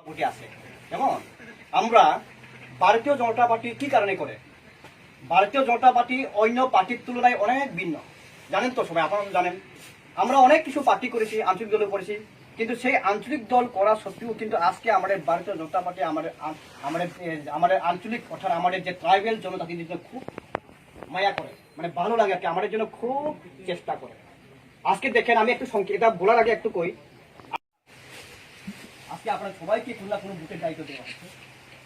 উঠে আসে। যেমন আমরা ভারতীয় জনতা পার্টি কি কারণে করে, ভারতীয় জনতা পার্টি অন্য পার্টির তুলনায় অনেক ভিন্ন, জানেন তো সবাই, আপনারা জানেন। আমরা অনেক কিছু পার্টি করেছি, আঞ্চলিক দলে করেছি, কিন্তু সেই আঞ্চলিক দল করা সত্ত্বেও কিন্তু আজকে আমাদের ভারতীয় জনতা পার্টি আমাদের আঞ্চলিক অর্থাৎ আমাদের যে ট্রাইবেল জনজাতির জন্য খুব মায়া করে, মানে ভালো লাগে আর কি, আমাদের জন্য খুব চেষ্টা করে। আজকে দেখেন, আমি একটু এটা বলার আগে একটু কই, আজকে আপনারা সবাইকে কোনো না কোনো বুথের দায়িত্ব দেওয়া হচ্ছে।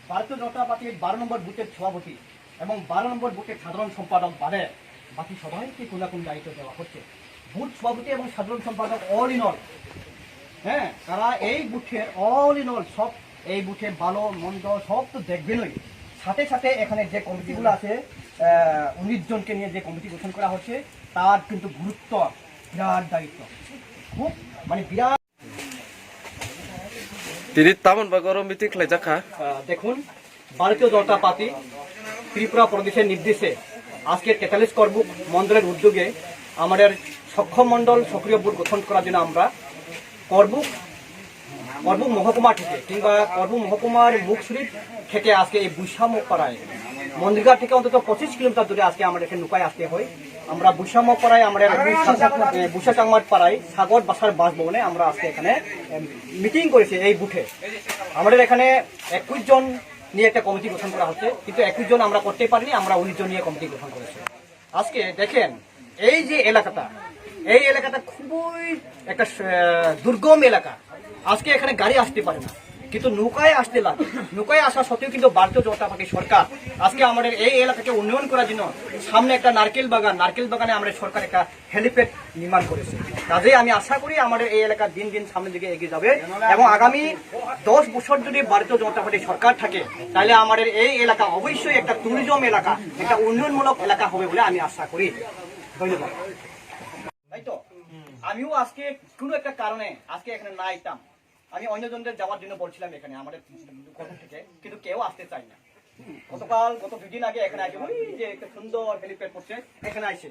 ভারতীয় জনতা পার্টির 12 নম্বর বুথের সভাপতি এবং 12 নম্বর বুথের সাধারণ সম্পাদক বাদে বাকি সবাইকে কোনো না কোনো দায়িত্ব দেওয়া হচ্ছে। বুথ সভাপতি এবং সাধারণ সম্পাদক অল ইন অল, হ্যাঁ, তারা এই বুথের অল ইন অল, সব এই বুথে ভালো মন্দ সব তো দেখবেনই। সাথে সাথে এখানে যে কমিটিগুলো আছে 19 জনকে নিয়ে যে কমিটি গঠন করা হচ্ছে, তার কিন্তু গুরুত্ব, বিরাট দায়িত্ব, খুব মানে বিরাট। তিনি তামন বা গরম মিটিং খাইজাখা দেখুন, ভারতীয় জনতা পার্টি ত্রিপুরা প্রদেশের নির্দেশে আজকে 43 করবুক মন্ডলের উদ্যোগে আমাদের সক্ষম মন্ডল সক্রিয় বুথ গঠন করার জন্য আমরা করবুক মহকুমা থেকে কিংবা করবুক মহকুমার মুখশরীফ থেকে আজকে এই বৈষম্য পাড়ায় মন্দিরঘাট থেকে অন্তত 25 কিলোমিটার দূরে আজকে আমাদের এখানে লুকায় আসতে হয়। আমরা বৈষম্য পাড়ায় আমাদের বুসা চাংমার পাড়ায় সাগর বাসার বাসভবনে আমরা আজকে এখানে মিটিং করেছি। এই বুথে আমাদের এখানে 21 জন নিয়ে একটা কমিটি গঠন করা হচ্ছে, কিন্তু 21 জন আমরা করতে পারিনি, আমরা 19 জন নিয়ে কমিটি গঠন করেছি। আজকে দেখেন, এই যে এলাকাটা, এই এলাকাটা খুবই একটা দুর্গম এলাকা। আজকে এখানে গাড়ি আসতে পারে না, কিন্তু নৌকায় আসতে লাগে। নৌকায় আসা সত্ত্বেও কিন্তু ভারতীয় জনতা পার্টি সরকার আজকে আমাদের এই এলাকাকে উন্নয়ন করার জন্য সামনে একটা নারকেল বাগানে আমাদের সরকার একটা হেলিপ্যাড নির্মাণ করেছে। কাজেই আমি আশা করি আমাদের এই এলাকা দিন দিন সামনের দিকে এগিয়ে যাবে এবং আগামী 10 বছর যদি ভারতীয় জনতা পার্টি সরকার থাকে, তাহলে আমাদের এই এলাকা অবশ্যই একটা ট্যুরিজম এলাকা, একটা উন্নয়নমূলক এলাকা হবে বলে আমি আশা করি। ধন্যবাদ। তাই তো আমিও আজকে কোনো একটা কারণে আজকে এখানে না আইতাম, আমি অন্যজনদের যাওয়ার জন্য বলছিলাম এখানে আমাদের কর্ম থেকে, কিন্তু কেউ আসতে চাই না। গত 2 দিন আগে এখানে আসে, ওই যে একটা সুন্দর হেলিপ্যাড করছে, এখানে আসে।